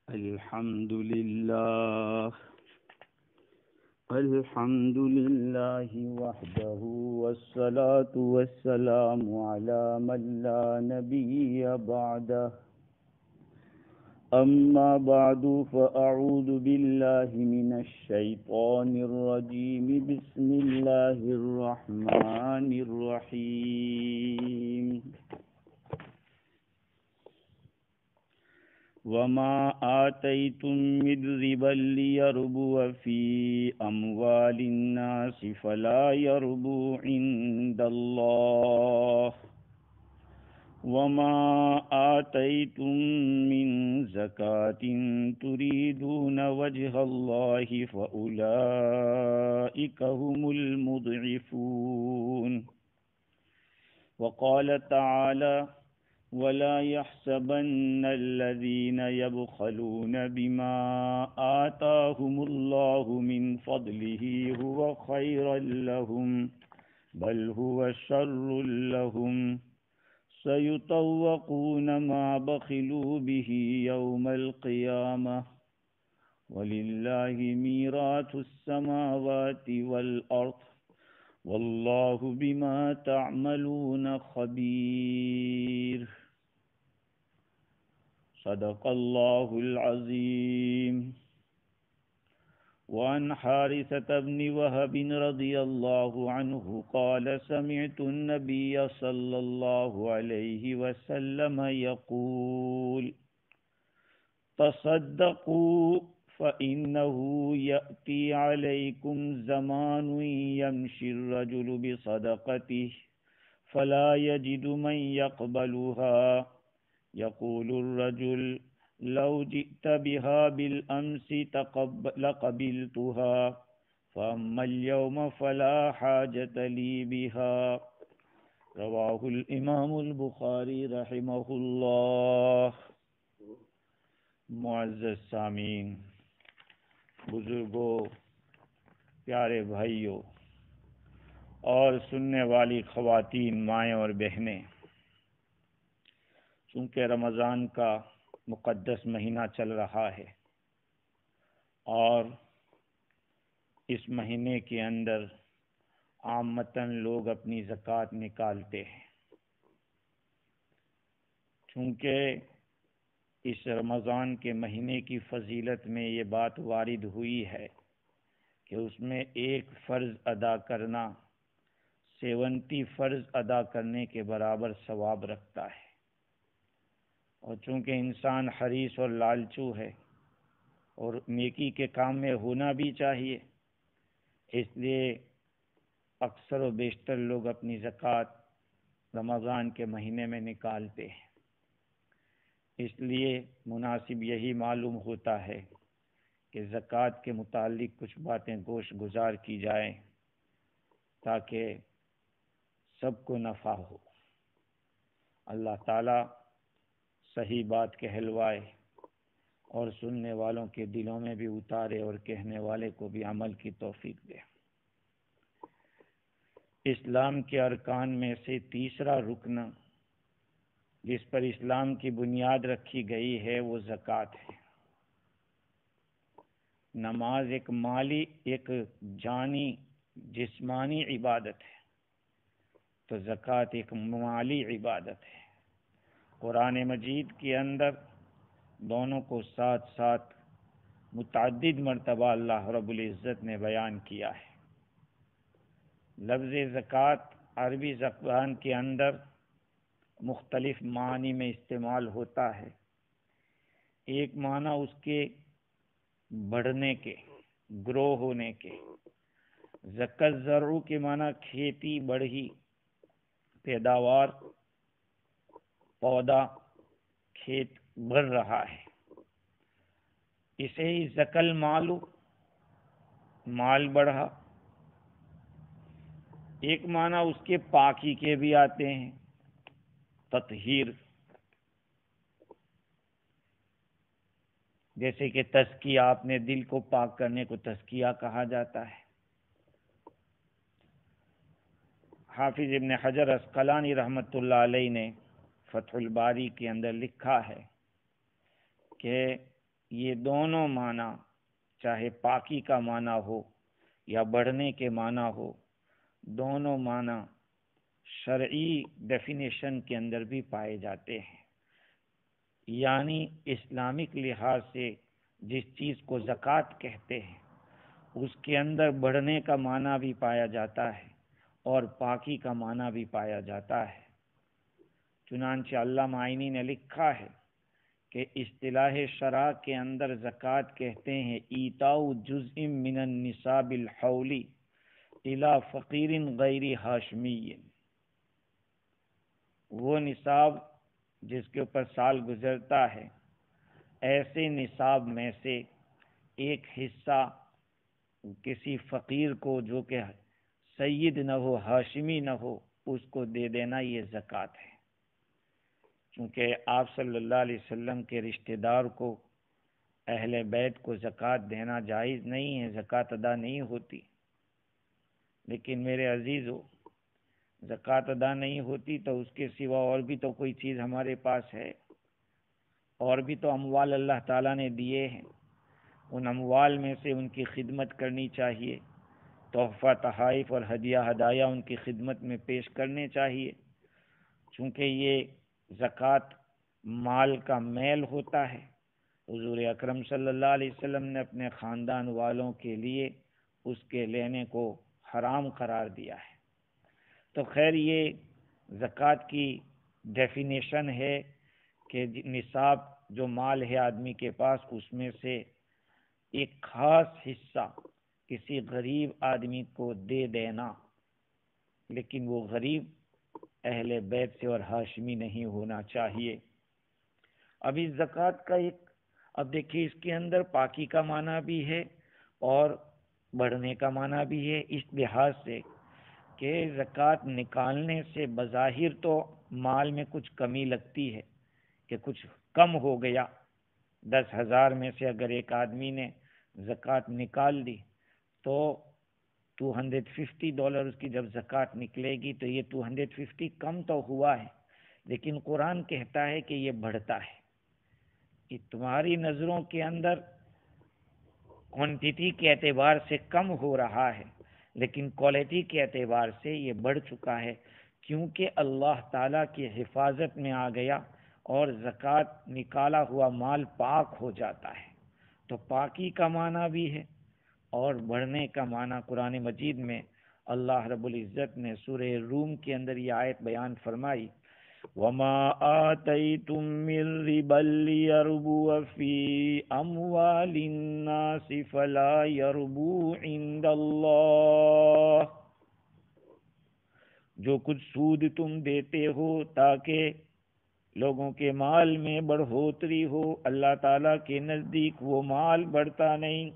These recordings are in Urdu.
الحمد لله الحمد لله وحده والصلاة والسلام على من لا نبي بعده أما بعد فأعوذ بالله من الشيطان الرجيم بسم الله الرحمن الرحيم وما آتيتم من ربا ليربو في أموال الناس فلا يربو عند الله وما آتيتم من زكاة تريدون وجه الله فأولئك هم المضعفون وقال تعالى ولا يحسبن الذين يبخلون بما آتاهم الله من فضله هو خيرا لهم بل هو شر لهم سيطوقون ما بخلوا به يوم القيامة ولله ميراث السماوات والأرض واللہ بما تعملون خبیر صدق اللہ العظیم وعن حارثة بن وهب رضی اللہ عنہ قال سمعت النبی صلی اللہ علیہ وسلم یقول تصدقوا فإنه يأتي عليكم زمان يمشي الرجل بصدقته فلا يجد من يقبلها يقول الرجل لو جئت بها بالأمس لقبلتها فأما اليوم فلا حاجة لي بها رواه الإمام البخاری رحمہ اللہ۔ معزز سامعین، بزرگوں، پیارے بھائیوں اور سننے والی خواتین، مائیں اور بہنیں، چونکہ رمضان کا مقدس مہینہ چل رہا ہے اور اس مہینے کے اندر عامتاً لوگ اپنی زکوٰۃ نکالتے ہیں، چونکہ اس رمضان کے مہینے کی فضیلت میں یہ بات وارد ہوئی ہے کہ اس میں ایک فرض ادا کرنا 70 فرض ادا کرنے کے برابر ثواب رکھتا ہے، اور چونکہ انسان حریص اور لالچو ہے اور نیکی کے کام میں ہونا بھی چاہیے، اس لیے اکثر و بیشتر لوگ اپنی زکوٰۃ رمضان کے مہینے میں نکالتے ہیں۔ اس لیے مناسب یہی معلوم ہوتا ہے کہ زکوٰۃ کے متعلق کچھ باتیں گوش گزار کی جائیں تاکہ سب کو نفع ہو۔ اللہ تعالیٰ صحیح بات کہلوائے اور سننے والوں کے دلوں میں بھی اتارے اور کہنے والے کو بھی عمل کی توفیق دے۔ اسلام کے ارکان میں سے تیسرا رکن جس پر اسلام کی بنیاد رکھی گئی ہے وہ زکوٰۃ ہے۔ نماز ایک مالی، ایک جانی، جسمانی عبادت ہے، تو زکوٰۃ ایک مالی عبادت ہے۔ قرآن مجید کے اندر دونوں کو ساتھ ساتھ متعدد مرتبہ اللہ رب العزت نے بیان کیا ہے۔ لفظ زکوٰۃ عربی زبان کے اندر مختلف معنی میں استعمال ہوتا ہے۔ ایک معنی اس کے بڑھنے کے، گرو ہونے کے، زکا زرع کے معنی کھیتی بڑھی، پیداوار، پودا، کھیت بڑھ رہا ہے، اسے ہی زکل مالو، مال بڑھا۔ ایک معنی اس کے پاکی کے بھی آتے ہیں، تطہیر، جیسے کہ تزکیہ، اپنے دل کو پاک کرنے کو تزکیہ کہا جاتا ہے۔ حافظ ابن حجر عسقلانی رحمۃ اللہ علیہ نے فتح الباری کے اندر لکھا ہے کہ یہ دونوں معنی، چاہے پاکی کا معنی ہو یا بڑھنے کے معنی ہو، دونوں معنی شرعی ڈیفینیشن کے اندر بھی پائے جاتے ہیں۔ یعنی اسلامک لحاظ سے جس چیز کو زکوٰۃ کہتے ہیں اس کے اندر بڑھنے کا معنی بھی پایا جاتا ہے اور پاکی کا معنی بھی پایا جاتا ہے۔ چنانچہ علامہ عینی نے لکھا ہے کہ اصطلاح شرع کے اندر زکوٰۃ کہتے ہیں ایتاء جزء من النصاب الحولی الی فقیر غیر ہاشمی، وہ نصاب جس کے اوپر سال گزرتا ہے، ایسے نصاب میں سے ایک حصہ کسی فقیر کو جو کہ سید نہ ہو، ہاشمی نہ ہو، اس کو دے دینا، یہ زکوٰۃ ہے۔ چونکہ آپ صلی اللہ علیہ وسلم کے رشتہ دار کو، اہل بیت کو زکوٰۃ دینا جائز نہیں ہے، زکوٰۃ ادا نہیں ہوتی۔ لیکن میرے عزیزو، زکوٰۃ ادا نہیں ہوتی تو اس کے سوا اور بھی تو کوئی چیز ہمارے پاس ہے، اور بھی تو اموال اللہ تعالیٰ نے دیے ہیں، ان اموال میں سے ان کی خدمت کرنی چاہیے، تحفہ تحائف اور ہدیہ ہدایہ ان کی خدمت میں پیش کرنے چاہیے۔ چونکہ یہ زکوٰۃ مال کا میل ہوتا ہے، حضور اکرم صلی اللہ علیہ وسلم نے اپنے خاندان والوں کے لیے اس کے لینے کو حرام قرار دیا ہے۔ تو خیر، یہ زکوٰۃ کی ڈیفینیشن ہے کہ نصاب جو مال ہے آدمی کے پاس، اس میں سے ایک خاص حصہ کسی غریب آدمی کو دے دینا، لیکن وہ غریب اہل بیت سے اور ہاشمی نہیں ہونا چاہیے۔ اب اس زکوٰۃ کا اب دیکھیے، اس کے اندر پاکی کا معنی بھی ہے اور بڑھنے کا معنی بھی ہے، اس لحاظ سے کہ زکوٰۃ نکالنے سے بظاہر تو مال میں کچھ کمی لگتی ہے کہ کچھ کم ہو گیا۔ 10,000 میں سے اگر ایک آدمی نے زکوٰۃ نکال دی تو $250 اس کی جب زکوٰۃ نکلے گی تو یہ 250 کم تو ہوا ہے، لیکن قرآن کہتا ہے کہ یہ بڑھتا ہے، کہ تمہاری نظروں کے اندر کوانٹٹی کے اعتبار سے کم ہو رہا ہے، لیکن کوالٹی کے اعتبار سے یہ بڑھ چکا ہے، کیونکہ اللہ تعالیٰ کی حفاظت میں آ گیا اور زکوٰۃ نکالا ہوا مال پاک ہو جاتا ہے۔ تو پاکی کا معنی بھی ہے اور بڑھنے کا معنی قرآن مجید میں اللہ رب العزت نے سورہ روم کے اندر یہ آیت بیان فرمائی، وَمَا آتَيْتُم مِّن رِّبًا لِّيَرْبُوَ فِي أَمْوَالِ النَّاسِ فَلَا يَرْبُو عِندَ اللَّهِ، جو کچھ سود تم دیتے ہو تاکہ لوگوں کے مال میں بڑھوتری ہو، اللہ تعالیٰ کے نزدیک وہ مال بڑھتا نہیں۔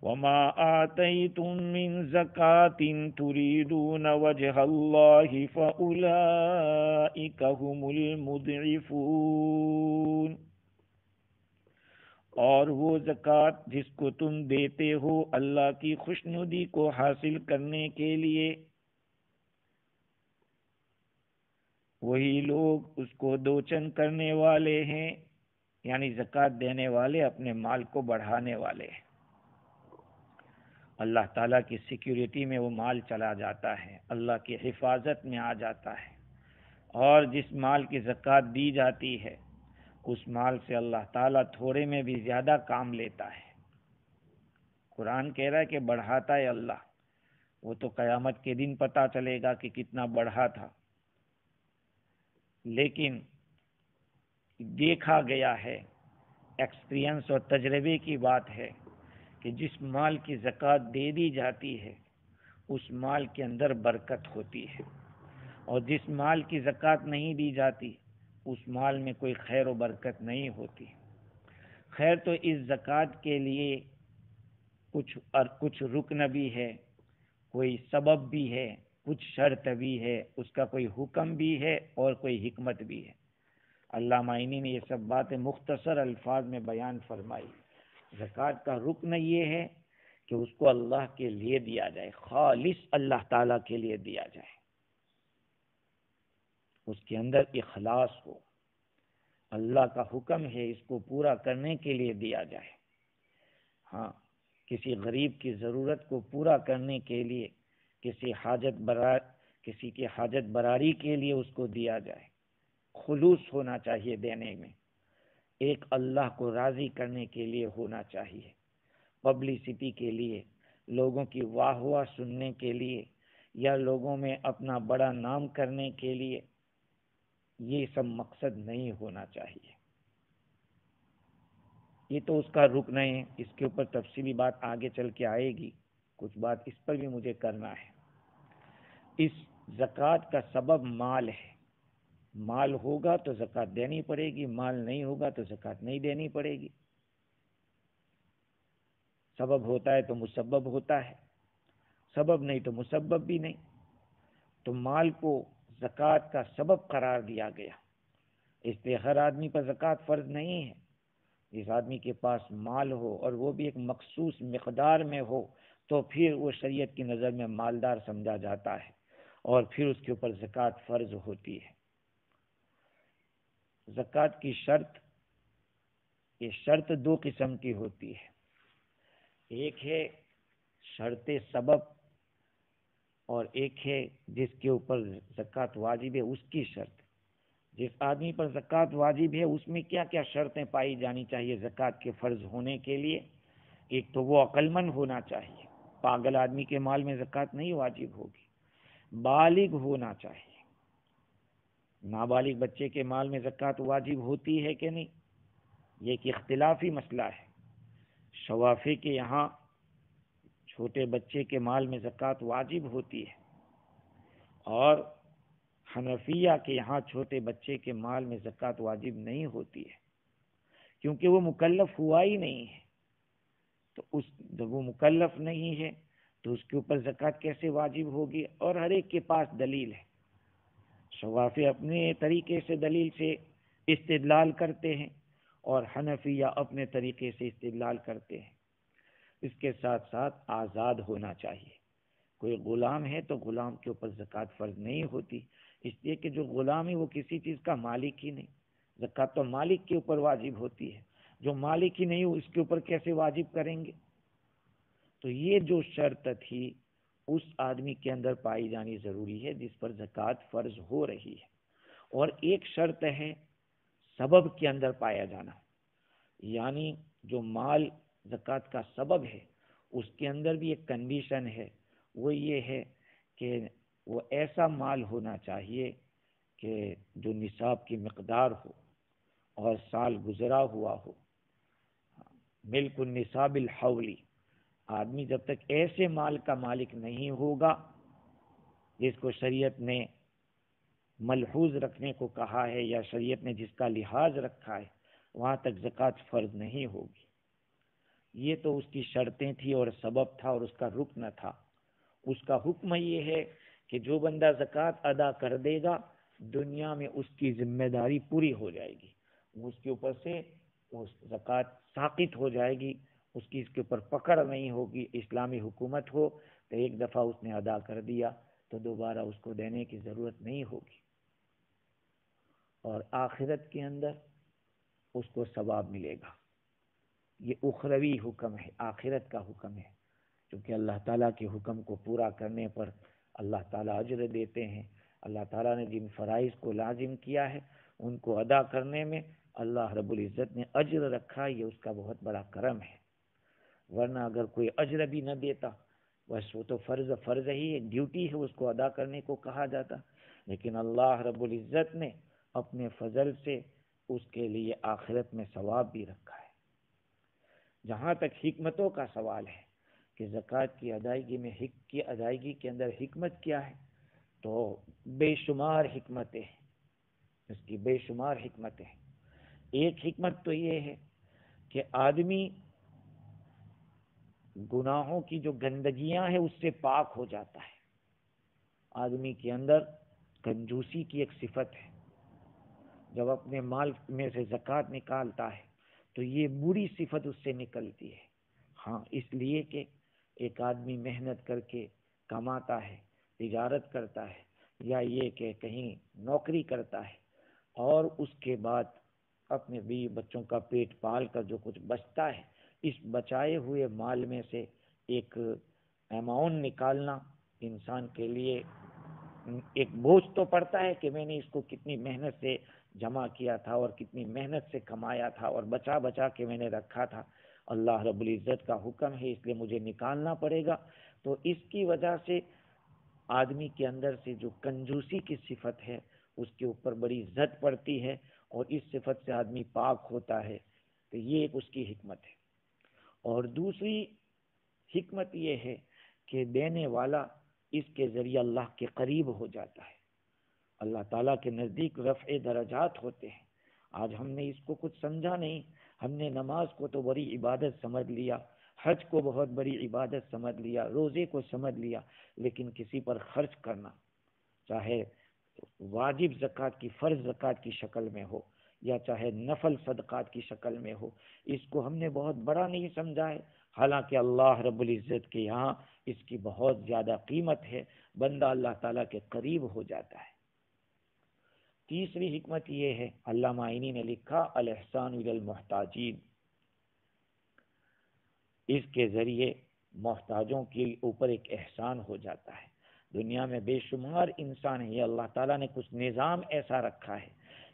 وَمَا آتَيْتُم مِّن زَكَاةٍ تُرِيدُونَ وَجْهَ اللَّهِ فَأُولَئِكَ هُمُ الْمُضْعِفُونَ، اور وہ زکوٰۃ جس کو تم دیتے ہو اللہ کی خوشنودی کو حاصل کرنے کے لیے، وہی لوگ اس کو دوچن کرنے والے ہیں، یعنی زکوٰۃ دینے والے اپنے مال کو بڑھانے والے ہیں۔ اللہ تعالیٰ کی سیکیورٹی میں وہ مال چلا جاتا ہے، اللہ کی حفاظت میں آ جاتا ہے، اور جس مال کی زکوٰۃ دی جاتی ہے اس مال سے اللہ تعالیٰ تھوڑے میں بھی زیادہ کام لیتا ہے۔ قرآن کہہ رہا ہے کہ بڑھاتا ہے اللہ، وہ تو قیامت کے دن پتہ چلے گا کہ کتنا بڑھا تھا، لیکن دیکھا گیا ہے، ایکسپیرینس اور تجربے کی بات ہے کہ جس مال کی زکوٰۃ دے دی جاتی ہے اس مال کے اندر برکت ہوتی ہے، اور جس مال کی زکوٰۃ نہیں دی جاتی اس مال میں کوئی خیر و برکت نہیں ہوتی۔ خیر، تو اس زکوٰۃ کے لیے کچھ رکن بھی ہے، کوئی سبب بھی ہے، کچھ شرط بھی ہے، اس کا کوئی حکم بھی ہے اور کوئی حکمت بھی ہے۔ علامہ عینی نے یہ سب باتیں مختصر الفاظ میں بیان فرمائی۔ زکوٰۃ کا رکن یہ ہے کہ اس کو اللہ کے لیے دیا جائے، خالص اللہ تعالیٰ کے لیے دیا جائے، اس کے اندر اخلاص ہو، اللہ کا حکم ہے اس کو پورا کرنے کے لیے دیا جائے. ہاں، کسی غریب کی ضرورت کو پورا کرنے کے لیے، کسی کی حاجت براری کے لیے اس کو دیا جائے. خلوص ہونا چاہیے دینے میں، ایک اللہ کو راضی کرنے کے لیے ہونا چاہیے، پبلسٹی کے لیے، لوگوں کی واہ واہ سننے کے لیے، یا لوگوں میں اپنا بڑا نام کرنے کے لیے. یہ سب مقصد نہیں ہونا چاہیے. یہ تو اس کا رکن ہے، اس کے اوپر تفصیلی بات آگے چل کے آئے گی. کچھ بات اس پر بھی مجھے کرنا ہے. اس زکوٰۃ کا سبب مال ہے. مال ہوگا تو زکوٰۃ دینی پڑے گی، مال نہیں ہوگا تو زکوٰۃ نہیں دینی پڑے گی. سبب ہوتا ہے تو مسبب ہوتا ہے، سبب نہیں تو مسبب بھی نہیں. تو مال کو زکوٰۃ کا سبب قرار دیا گیا. اس لیے ہر آدمی پر زکوٰۃ فرض نہیں ہے. جس آدمی کے پاس مال ہو اور وہ بھی ایک مخصوص مقدار میں ہو تو پھر وہ شریعت کی نظر میں مالدار سمجھا جاتا ہے، اور پھر اس کے اوپر زکوٰۃ فرض ہوتی ہے. زکوٰۃ کی شرط، یہ شرط دو قسم کی ہوتی ہے. ایک ہے شرط سبب، اور ایک ہے جس کے اوپر زکوٰۃ واجب ہے اس کی شرط. جس آدمی پر زکوٰۃ واجب ہے اس میں کیا کیا شرطیں پائی جانی چاہیے زکوٰۃ کے فرض ہونے کے لیے؟ ایک تو وہ عقل مند ہونا چاہیے، پاگل آدمی کے مال میں زکوٰۃ نہیں واجب ہوگی. بالغ ہونا چاہیے. نابالغ بچے کے مال میں زکوٰۃ واجب ہوتی ہے کہ نہیں، یہ ایک اختلافی مسئلہ ہے. شوافی کے یہاں چھوٹے بچے کے مال میں زکوٰۃ واجب ہوتی ہے، اور حنفیہ کے یہاں چھوٹے بچے کے مال میں زکوٰۃ واجب نہیں ہوتی ہے، کیونکہ وہ مکلف ہوا ہی نہیں ہے. تو جب وہ مکلف نہیں ہے تو اس کے اوپر زکوٰۃ کیسے واجب ہوگی؟ اور ہر ایک کے پاس دلیل ہے. شوافی اپنے طریقے سے دلیل سے استدلال کرتے ہیں، اور حنفیہ اپنے طریقے سے استدلال کرتے ہیں. اس کے ساتھ ساتھ آزاد ہونا چاہیے. کوئی غلام ہے تو غلام کے اوپر زکوٰۃ فرض نہیں ہوتی، اس لیے کہ جو غلام ہے وہ کسی چیز کا مالک ہی نہیں. زکوٰۃ تو مالک کے اوپر واجب ہوتی ہے، جو مالک ہی نہیں ہو اس کے اوپر کیسے واجب کریں گے؟ تو یہ جو شرط تھی اس آدمی کے اندر پائی جانی ضروری ہے جس پر زکوٰۃ فرض ہو رہی ہے. اور ایک شرط ہے سبب کے اندر پایا جانا، یعنی جو مال زکوٰۃ کا سبب ہے اس کے اندر بھی ایک کنڈیشن ہے. وہ یہ ہے کہ وہ ایسا مال ہونا چاہیے کہ جو نصاب کی مقدار ہو اور سال گزرا ہوا ہو. ملک النصاب الحولی، آدمی جب تک ایسے مال کا مالک نہیں ہوگا جس کو شریعت نے ملحوظ رکھنے کو کہا ہے یا شریعت نے جس کا لحاظ رکھا ہے، وہاں تک زکوٰۃ فرض نہیں ہوگی. یہ تو اس کی شرطیں تھی اور سبب تھا اور اس کا رکن تھا. اس کا حکم یہ ہے کہ جو بندہ زکوٰۃ ادا کر دے گا دنیا میں اس کی ذمہ داری پوری ہو جائے گی، اس کے اوپر سے زکوٰۃ ساقط ہو جائے گی، اس کی اس کے اوپر پکڑ نہیں ہوگی. اسلامی حکومت ہو تو ایک دفعہ اس نے ادا کر دیا تو دوبارہ اس کو دینے کی ضرورت نہیں ہوگی، اور آخرت کے اندر اس کو ثواب ملے گا. یہ اخروی حکم ہے، آخرت کا حکم ہے، کیونکہ اللہ تعالیٰ کے حکم کو پورا کرنے پر اللہ تعالیٰ اجر دیتے ہیں. اللہ تعالیٰ نے جن فرائض کو لازم کیا ہے ان کو ادا کرنے میں اللہ رب العزت نے اجر رکھا، یہ اس کا بہت بڑا کرم ہے. ورنہ اگر کوئی اجر بھی نہ دیتا بس وہ تو فرض ہی ہے، ڈیوٹی ہے، اس کو ادا کرنے کو کہا جاتا. لیکن اللہ رب العزت نے اپنے فضل سے اس کے لیے آخرت میں ثواب بھی رکھا ہے. جہاں تک حکمتوں کا سوال ہے کہ زکوٰۃ کی ادائیگی کے اندر حکمت کیا ہے، تو بے شمار حکمتیں ہیں، اس کی بے شمار حکمتیں ہیں. ایک حکمت تو یہ ہے کہ آدمی گناہوں کی جو گندگیاں ہیں اس سے پاک ہو جاتا ہے. آدمی کے اندر کنجوسی کی ایک صفت ہے، جب اپنے مال میں سے زکوٰۃ نکالتا ہے تو یہ بری صفت اس سے نکلتی ہے. ہاں، اس لیے کہ ایک آدمی محنت کر کے کماتا ہے، تجارت کرتا ہے، یا یہ کہ کہیں نوکری کرتا ہے، اور اس کے بعد اپنے بیوی بچوں کا پیٹ پال کر جو کچھ بچتا ہے، اس بچائے ہوئے مال میں سے ایک اماؤنٹ نکالنا انسان کے لیے ایک بوجھ تو پڑتا ہے کہ میں نے اس کو کتنی محنت سے جمع کیا تھا اور کتنی محنت سے کمایا تھا اور بچا بچا کے میں نے رکھا تھا، اللہ رب العزت کا حکم ہے اس لیے مجھے نکالنا پڑے گا۔ تو اس کی وجہ سے آدمی کے اندر سے جو کنجوسی کی صفت ہے اس کے اوپر بڑی زد پڑتی ہے اور اس صفت سے آدمی پاک ہوتا ہے، تو یہ ایک اس کی حکمت ہے۔ اور دوسری حکمت یہ ہے کہ دینے والا اس کے ذریعے اللہ کے قریب ہو جاتا ہے، اللہ تعالیٰ کے نزدیک رفع درجات ہوتے ہیں۔ آج ہم نے اس کو کچھ سمجھا نہیں، ہم نے نماز کو تو بڑی عبادت سمجھ لیا، حج کو بہت بڑی عبادت سمجھ لیا، روزے کو سمجھ لیا، لیکن کسی پر خرچ کرنا، چاہے واجب زکوٰۃ کی فرض زکوٰۃ کی شکل میں ہو یا چاہے نفل صدقات کی شکل میں ہو، اس کو ہم نے بہت بڑا نہیں سمجھا ہے، حالانکہ اللہ رب العزت کے یہاں اس کی بہت زیادہ قیمت ہے، بندہ اللہ تعالیٰ کے قریب ہو جاتا ہے۔ تیسری حکمت یہ ہے، علامہ عینی نے لکھا الاحسان الی المحتاجین، اس کے ذریعے محتاجوں کے اوپر ایک احسان ہو جاتا ہے۔ دنیا میں بے شمار انسان ہیں، یہ اللہ تعالیٰ نے کچھ نظام ایسا رکھا ہے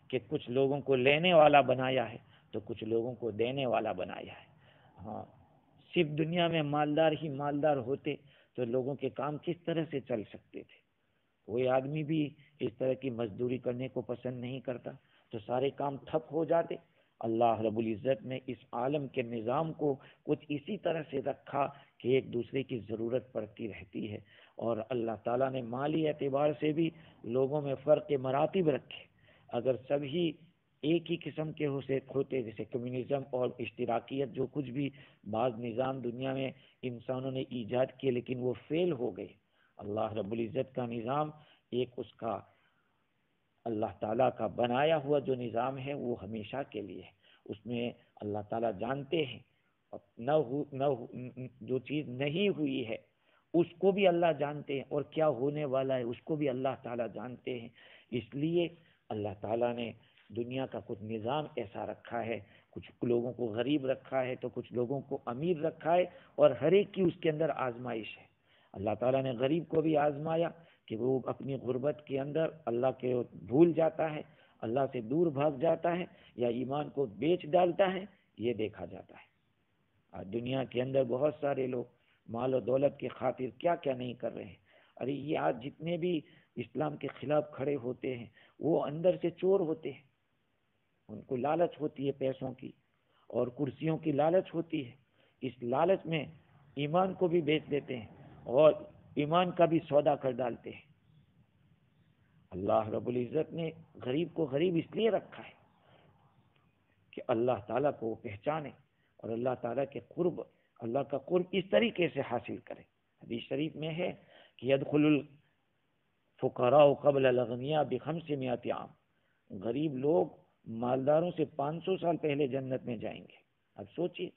کہ کچھ لوگوں کو لینے والا بنایا ہے تو کچھ لوگوں کو دینے والا بنایا ہے۔ ہاں، صرف دنیا میں مالدار ہی مالدار ہوتے تو لوگوں کے کام کس طرح سے چل سکتے تھے؟ کوئی آدمی بھی اس طرح کی مزدوری کرنے کو پسند نہیں کرتا تو سارے کام ٹھپ ہو جاتے۔ اللہ رب العزت نے اس عالم کے نظام کو کچھ اسی طرح سے رکھا کہ ایک دوسرے کی ضرورت پڑتی رہتی ہے، اور اللہ تعالیٰ نے مالی اعتبار سے بھی لوگوں میں فرق مراتب رکھے۔ اگر سبھی ایک ہی قسم کے ہوتے، جیسے کمیونزم اور اشتراکیت، جو کچھ بھی بعض نظام دنیا میں انسانوں نے ایجاد کیے لیکن وہ فیل ہو گئے، اللہ رب العزت کا نظام ایک اس کا اللہ تعالیٰ کا بنایا ہوا جو نظام ہے وہ ہمیشہ کے لیے ہے، اس میں اللہ تعالیٰ جانتے ہیں، جو چیز نہیں ہوئی ہے اس کو بھی اللہ جانتے ہیں اور کیا ہونے والا ہے اس کو بھی اللہ تعالیٰ جانتے ہیں۔ اس لیے اللہ تعالیٰ نے دنیا کا کچھ نظام ایسا رکھا ہے، کچھ لوگوں کو غریب رکھا ہے تو کچھ لوگوں کو امیر رکھا ہے، اور ہر ایک کی اس کے اندر آزمائش ہے۔ اللہ تعالیٰ نے غریب کو بھی آزمایا کہ وہ اپنی غربت کے اندر اللہ کے بھول جاتا ہے، اللہ سے دور بھاگ جاتا ہے یا ایمان کو بیچ ڈالتا ہے، یہ دیکھا جاتا ہے۔ آج دنیا کے اندر بہت سارے لوگ مال و دولت کی خاطر کیا کیا نہیں کر رہے ہیں۔ ارے یہ آج جتنے بھی اسلام کے خلاف کھڑے ہوتے ہیں وہ اندر سے چور ہوتے ہیں، ان کو لالچ ہوتی ہے پیسوں کی اور کرسیوں کی لالچ ہوتی ہے، اس لالچ میں ایمان کو بھی بیچ دیتے ہیں اور ایمان کا بھی سودا کر ڈالتے ہیں۔ اللہ رب العزت نے غریب کو غریب اس لیے رکھا ہے کہ اللہ تعالیٰ کو پہچانے اور اللہ تعالیٰ کے قرب، اللہ کا قرب اس طریقے سے حاصل کرے۔ حدیث شریف میں ہے کہ يدخل الفقراء قبل الاغنیاء ب500 عام، غریب لوگ مالداروں سے 500 سال پہلے جنت میں جائیں گے۔ اب سوچئے،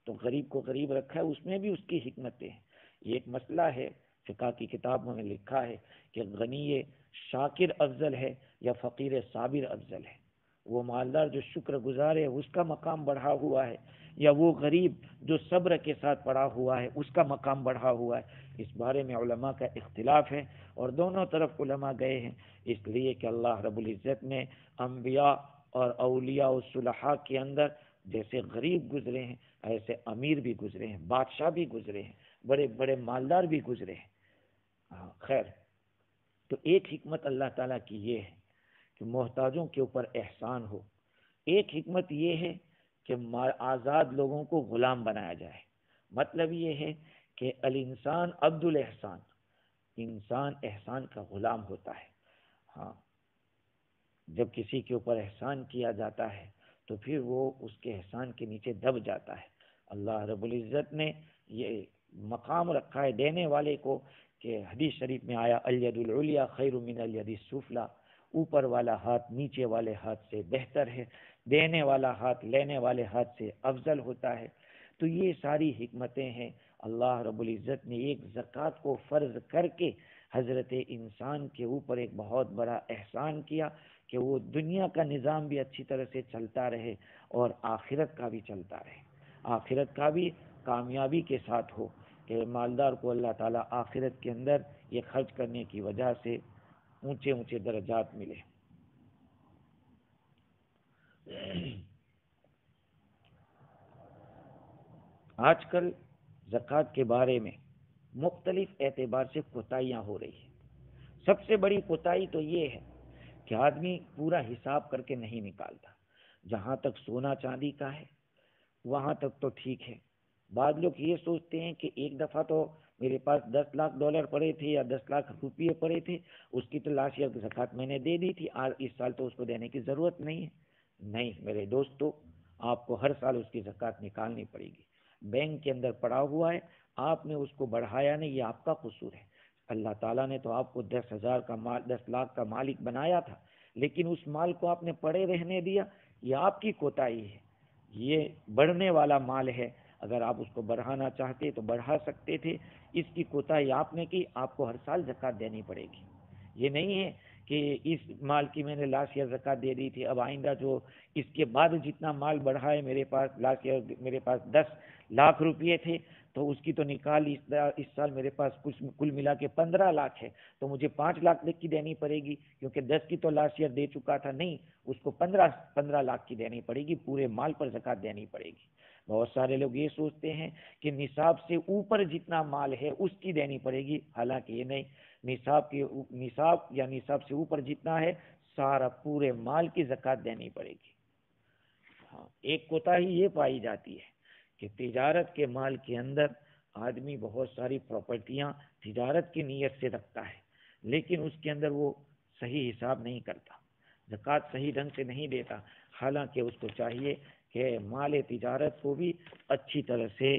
تو غریب کو غریب رکھا ہے، اس میں بھی اس کی حکمتیں ہیں۔ یہ ایک مسئلہ ہے، فقہ کی کتابوں میں لکھا ہے کہ غنی شاکر افضل ہے یا فقیر صابر افضل ہے، وہ مالدار جو شکر گزار ہے اس کا مقام بڑھا ہوا ہے یا وہ غریب جو صبر کے ساتھ پڑا ہوا ہے اس کا مقام بڑھا ہوا ہے۔ اس بارے میں علماء کا اختلاف ہے اور دونوں طرف علماء گئے ہیں، اس لیے کہ اللہ رب العزت نے انبیاء اور اولیاء و صلحاء کے اندر جیسے غریب گزرے ہیں ایسے امیر بھی گزرے ہیں، بادشاہ بھی گزرے ہیں، بڑے بڑے مالدار بھی گزرے ہیں۔ خیر، تو ایک حکمت اللہ تعالیٰ کی یہ ہے کہ محتاجوں کے اوپر احسان ہو، ایک حکمت یہ ہے کہ آزاد لوگوں کو غلام بنایا جائے۔ مطلب یہ ہے کہ الانسان عبد الاحسان، انسان احسان کا غلام ہوتا ہے۔ ہاں، جب کسی کے اوپر احسان کیا جاتا ہے تو پھر وہ اس کے احسان کے نیچے دب جاتا ہے۔ اللہ رب العزت نے یہ مقام رکھا ہے دینے والے کو کہ حدیث شریف میں آیا الید العلیٰ خیر من الید السفلی، اوپر والا ہاتھ نیچے والے ہاتھ سے بہتر ہے، دینے والا ہاتھ لینے والے ہاتھ سے افضل ہوتا ہے۔ تو یہ ساری حکمتیں ہیں۔ اللہ رب العزت نے ایک زکوٰۃ کو فرض کر کے حضرت انسان کے اوپر ایک بہت بڑا احسان کیا کہ وہ دنیا کا نظام بھی اچھی طرح سے چلتا رہے اور آخرت کا بھی چلتا رہے، آخرت کا بھی کامیابی کے ساتھ ہو، کہ مالدار کو اللہ تعالیٰ آخرت کے اندر یہ خرچ کرنے کی وجہ سے اونچے اونچے درجات ملے۔ آج کل زکوٰۃ کے بارے میں مختلف اعتبار سے کوتاہیاں ہو رہی ہیں۔ سب سے بڑی کوتاہی تو یہ ہے کہ آدمی پورا حساب کر کے نہیں نکالتا۔ جہاں تک سونا چاندی کا ہے وہاں تک تو ٹھیک ہے، بعض لوگ یہ سوچتے ہیں کہ ایک دفعہ تو میرے پاس 10 لاکھ ڈالر پڑے تھے یا 10 لاکھ روپیے پڑے تھے، اس کی تو لاسٹ ایئر زکوٰۃ میں نے دے دی تھی، اس سال تو اس کو دینے کی ضرورت نہیں ہے۔ نہیں میرے دوستو، آپ کو ہر سال اس کی زکوٰۃ نکالنی پڑے گی۔ بینک کے اندر پڑا ہوا ہے، آپ نے اس کو بڑھایا نہیں، یہ آپ کا قصور ہے۔ اللہ تعالیٰ نے تو آپ کو 10 لاکھ کا مالک بنایا تھا، لیکن اس مال کو آپ نے پڑے رہنے دیا، یہ آپ کی کوتاہی ہے۔ یہ بڑھنے والا مال ہے، اگر آپ اس کو بڑھانا چاہتے تو بڑھا سکتے تھے، اس کی کوتاہی آپ نے کی، آپ کو ہر سال زکوٰۃ دینی پڑے گی۔ یہ نہیں ہے کہ اس مال کی میں نے لاسٹ ایئر زکوٰۃ دے دی تھی، اب آئندہ جو اس کے بعد جتنا مال بڑھا ہے، میرے پاس لاسٹ ایئر میرے پاس 10 لاکھ روپیے تھے تو اس کی تو نکال اس سال میرے پاس کل ملا کے 15 لاکھ ہے، تو مجھے 5 لاکھ کی دینی پڑے گی، کیونکہ 10 کی تو لاسٹ ایئر دے چکا تھا۔ نہیں، اس کو 15 لاکھ کی دینی پڑے گی، پورے مال پر زکوٰۃ دینی پڑے گی۔ بہت سارے لوگ یہ سوچتے ہیں کہ نصاب سے اوپر جتنا مال ہے اس کی دینی پڑے گی، حالانکہ یہ نہیں، نصاب سے اوپر جتنا ہے سارا پورے مال کی زکوٰۃ دینی پڑے گی۔ ہاں، ایک کوتاہی یہ پائی جاتی ہے کہ تجارت کے مال کے اندر آدمی بہت ساری پراپرٹیاں تجارت کی نیت سے رکھتا ہے، لیکن اس کے اندر وہ صحیح حساب نہیں کرتا، زکوٰۃ صحیح ڈھنگ سے نہیں دیتا، حالانکہ اس کو چاہیے کہ مال تجارت کو بھی اچھی طرح سے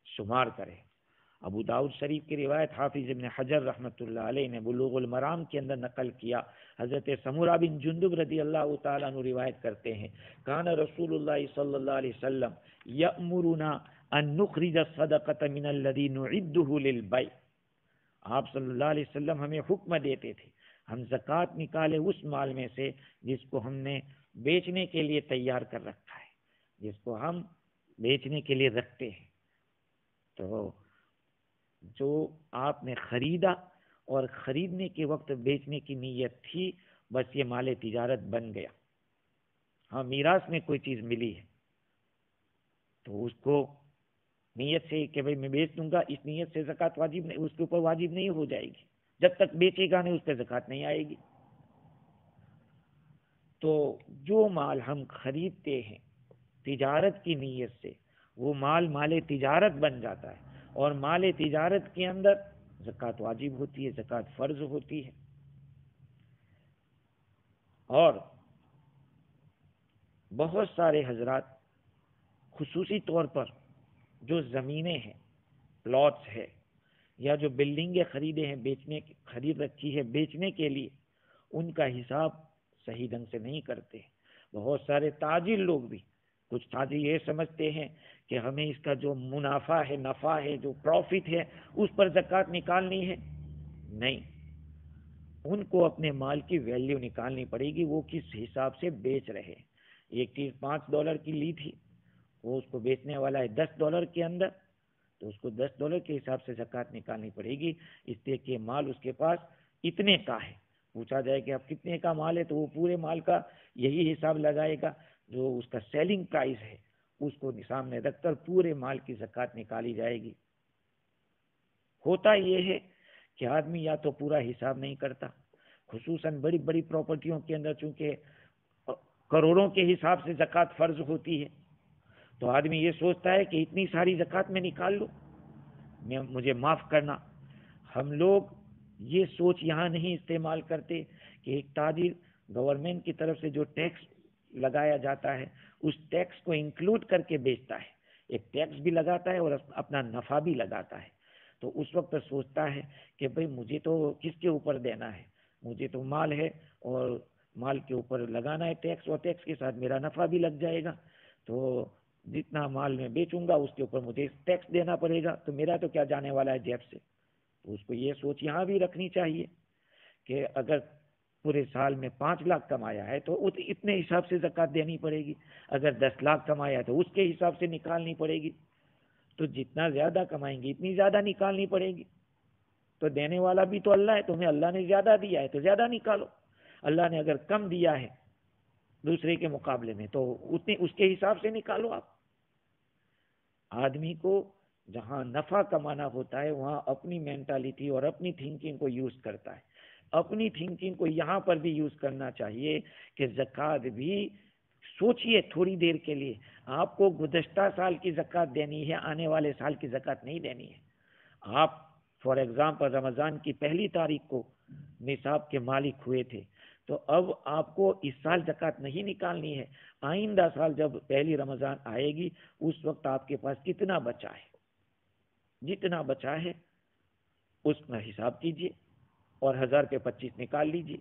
شمار کرے۔ ابو داؤد شریف کی روایت حافظ ابن حجر رحمۃ اللہ علیہ نے بلوغ المرام کے اندر نقل کیا، حضرت سمرہ بن جندب رضی اللہ تعالیٰ عنہ روایت کرتے ہیں، کان رسول اللہ صلی اللہ علیہ وسلم یأمرنا ان نخرج الصدقۃ من الذی نعدہ للبیع۔ آپ صلی اللہ علیہ وسلم ہمیں حکم دیتے تھے ہم زکوٰۃ نکالے اس مال میں سے جس کو ہم نے بیچنے کے لیے تیار کر رکھا ہے، جس کو ہم بیچنے کے لیے رکھتے ہیں۔ تو جو آپ نے خریدا اور خریدنے کے وقت بیچنے کی نیت تھی، بس یہ مال تجارت بن گیا۔ ہاں، میراث میں کوئی چیز ملی ہے تو اس کو نیت سے کہ بھئی میں بیچ دوں گا، اس نیت سے زکوٰۃ واجب نہیں، اس کے اوپر واجب نہیں ہو جائے گی، جب تک بیچے گا نہیں اس پہ زکوٰۃ نہیں آئے گی۔ تو جو مال ہم خریدتے ہیں تجارت کی نیت سے، وہ مال تجارت بن جاتا ہے، اور مال تجارت کے اندر زکوٰۃ واجب ہوتی ہے، زکوٰۃ فرض ہوتی ہے۔ اور بہت سارے حضرات خصوصی طور پر جو زمینیں ہیں، پلاٹس ہے، یا جو بلڈنگیں خریدے ہیں خرید رکھی ہے بیچنے کے لیے، ان کا حساب صحیح ڈھنگ سے نہیں کرتے۔ بہت سارے تاجر لوگ بھی، کچھ تاجر یہ سمجھتے ہیں کہ ہمیں اس کا جو منافع ہے، نفع ہے، جو پروفٹ ہے، اس پر زکوٰۃ نکالنی ہے۔ نہیں، ان کو اپنے مال کی ویلیو نکالنی پڑے گی، وہ کس حساب سے بیچ رہے۔ ایک چیز $5 کی لی تھی، وہ اس کو بیچنے والا ہے $10 کے اندر، تو اس کو $10 کے حساب سے زکوٰۃ نکالنی پڑے گی، اس لیے کہ مال اس کے پاس اتنے کا ہے۔ پوچھا جائے کہ اب کتنے کا مال ہے تو وہ پورے مال کا یہی حساب لگائے گا، جو اس کا سیلنگ پرائز ہے اس کو سامنے رکھ کر پورے مال کی زکوٰۃ نکالی جائے گی۔ ہوتا یہ ہے کہ آدمی یا تو پورا حساب نہیں کرتا، خصوصاً بڑی بڑی پراپرٹیوں کے اندر چونکہ کروڑوں کے حساب سے زکوٰۃ فرض ہوتی ہے، تو آدمی یہ سوچتا ہے کہ اتنی ساری زکوٰۃ میں نکال لو، مجھے معاف کرنا۔ ہم لوگ یہ سوچ یہاں نہیں استعمال کرتے کہ ایک تاجر گورنمنٹ کی طرف سے جو ٹیکس لگایا جاتا ہے اس ٹیکس کو انکلوڈ کر کے بیچتا ہے، ایک ٹیکس بھی لگاتا ہے اور اپنا نفع بھی لگاتا ہے، تو اس وقت سوچتا ہے کہ بھئی مجھے تو کس کے اوپر دینا ہے، مجھے تو مال ہے اور مال کے اوپر لگانا ہے ٹیکس، اور ٹیکس کے ساتھ میرا نفع بھی لگ جائے گا، تو جتنا مال میں بیچوں گا اس کے اوپر مجھے ٹیکس دینا پڑے گا، تو میرا تو کیا جانے والا ہے جیب سے۔ تو اس کو یہ سوچ یہاں بھی رکھنی چاہیے کہ اگر پورے سال میں 5 لاکھ کمایا ہے تو اتنے حساب سے زکوٰۃ دینی پڑے گی. اگر 10 لاکھ کمایا ہے تو اس کے حساب سے نکالنی پڑے گی. تو جتنا زیادہ کمائیں گے اتنی زیادہ نکالنی پڑے گی. تو دینے والا بھی تو اللہ ہے. تمہیں اللہ نے زیادہ دیا ہے تو زیادہ نکالو. اللہ نے اگر کم دیا ہے دوسرے کے مقابلے میں تو اتنے اس کے حساب سے نکالو آپ. آدمی کو جہاں نفع کمانا ہوتا ہے وہاں اپنی مینٹالٹی اور اپنی تھنکنگ کو یوز کرتا ہے. اپنی تھنکنگ کو یہاں پر بھی یوز کرنا چاہیے کہ زکوٰۃ بھی سوچئے تھوڑی دیر کے لیے. آپ کو گزشتہ سال کی زکوٰۃ دینی ہے, آنے والے سال کی زکوٰۃ نہیں دینی ہے. آپ فار ایگزامپل رمضان کی 1 تاریخ کو نصاب کے مالک ہوئے تھے تو اب آپ کو اس سال زکوٰۃ نہیں نکالنی ہے. آئندہ سال جب 1 رمضان آئے گی اس وقت آپ کے پاس کتنا بچا ہے, جتنا بچا ہے اس کا حساب کیجئے اور 1000 پہ 25 نکال لیجئے.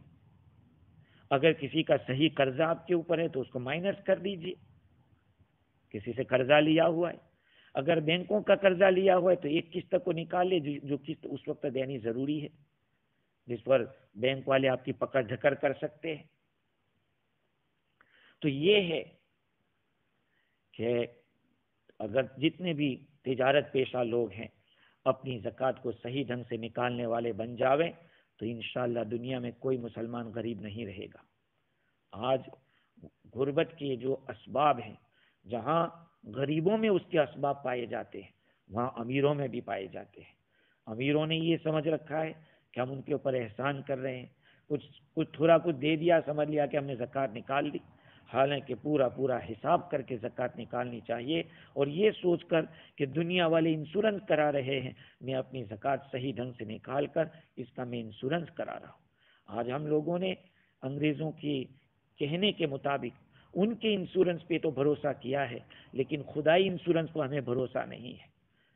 اگر کسی کا صحیح قرضہ آپ کے اوپر ہے تو اس کو مائنس کر دیجئے. کسی سے قرضہ لیا ہوا ہے, اگر بینکوں کا قرضہ لیا ہوا ہے تو ایک قسط کو نکال لے جو قسط اس وقت دینی ضروری ہے, جس پر بینک والے آپ کی پکڑ دھکڑ کر سکتے ہیں. تو یہ ہے کہ اگر جتنے بھی تجارت پیشہ لوگ ہیں اپنی زکوٰۃ کو صحیح ڈھنگ سے نکالنے والے بن جاویں تو انشاءاللہ دنیا میں کوئی مسلمان غریب نہیں رہے گا. آج غربت کے جو اسباب ہیں, جہاں غریبوں میں اس کے اسباب پائے جاتے ہیں وہاں امیروں میں بھی پائے جاتے ہیں. امیروں نے یہ سمجھ رکھا ہے کہ ہم ان کے اوپر احسان کر رہے ہیں, کچھ تھوڑا کچھ دے دیا, سمجھ لیا کہ ہم نے زکوٰۃ نکال دی. حالانکہ پورا حساب کر کے زکوٰۃ نکالنی چاہیے, اور یہ سوچ کر کہ دنیا والے انشورنس کرا رہے ہیں, میں اپنی زکوٰۃ صحیح ڈھنگ سے نکال کر اس کا میں انشورنس کرا رہا ہوں. آج ہم لوگوں نے انگریزوں کی کہنے کے مطابق ان کے انشورنس پہ تو بھروسہ کیا ہے, لیکن خدائی انشورنس کو ہمیں بھروسہ نہیں ہے.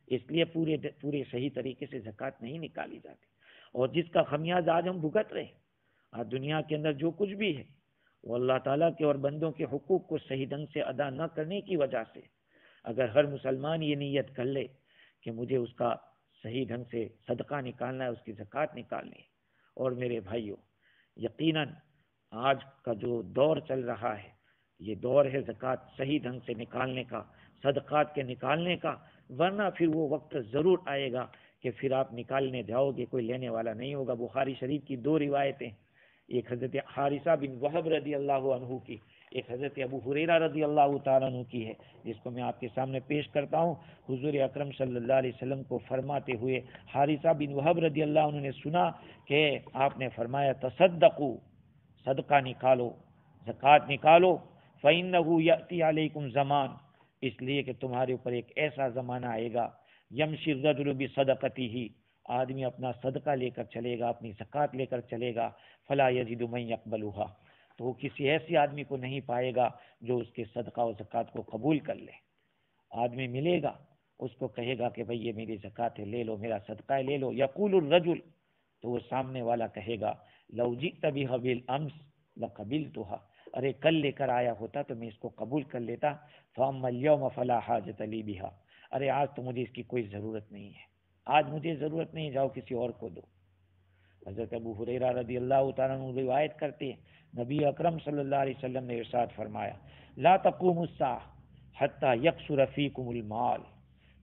اس لیے پورے صحیح طریقے سے زکوٰۃ نہیں نکالی جاتی, اور جس کا خمیازہ آج ہم بھگت رہے ہیں. آج دنیا کے اندر جو کچھ بھی ہے وہ اللہ تعالیٰ کے اور بندوں کے حقوق کو صحیح ڈھنگ سے ادا نہ کرنے کی وجہ سے. اگر ہر مسلمان یہ نیت کر لے کہ مجھے اس کا صحیح ڈھنگ سے صدقہ نکالنا ہے, اس کی زکوٰۃ نکالنی ہے. اور میرے بھائیوں, یقیناً آج کا جو دور چل رہا ہے یہ دور ہے زکوٰۃ صحیح ڈھنگ سے نکالنے کا, صدقات کے نکالنے کا. ورنہ پھر وہ وقت ضرور آئے گا کہ پھر آپ نکالنے جاؤ گے کوئی لینے والا نہیں ہوگا. بخاری شریف کی 2 روایتیں, ایک حضرت حارثہ بن وہب رضی اللہ عنہ کی, ایک حضرت ابو ہریرہ رضی اللہ تعالیٰ عنہ کی ہے, جس کو میں آپ کے سامنے پیش کرتا ہوں. حضور اکرم صلی اللہ علیہ وسلم کو فرماتے ہوئے حارثہ بن وہب رضی اللہ عنہ نے سنا کہ آپ نے فرمایا تصدقوا, صدقہ نکالو, زکوٰۃ نکالو. فإنه یأتی علیکم زمان, اس لیے کہ تمہارے اوپر ایک ایسا زمانہ آئے گا, یمشی الرجل بصدقتہ, آدمی اپنا صدقہ لے کر چلے گا, اپنی زکوٰۃ لے کر چلے گا, فلا یجد من یقبلها, تو وہ کسی ایسے آدمی کو نہیں پائے گا جو اس کے صدقہ و زکوٰۃ کو قبول کر لے. آدمی ملے گا, اس کو کہے گا کہ بھئی یہ میری زکوٰۃ ہے, لے لو, میرا صدقہ ہے, لے لو. یقول الرجل, تو وہ سامنے والا کہے گا لو جئت بها بالامس لقبلتها, ارے کل لے کر آیا ہوتا تو میں اس کو قبول کر لیتا. فاما اليوم فلا حاجت لی بها, ارے آج تو مجھے اس کی کوئی ضرورت نہیں ہے, آج مجھے ضرورت نہیں, جاؤ کسی اور کو دو. حضرت ابو ہریرہ رضی اللہ تعالیٰ عنہ روایت کرتے ہیں, نبی اکرم صلی اللہ علیہ وسلم نے ارشاد فرمایا لا تقوم الساعة حتى يكثر فيكم المال,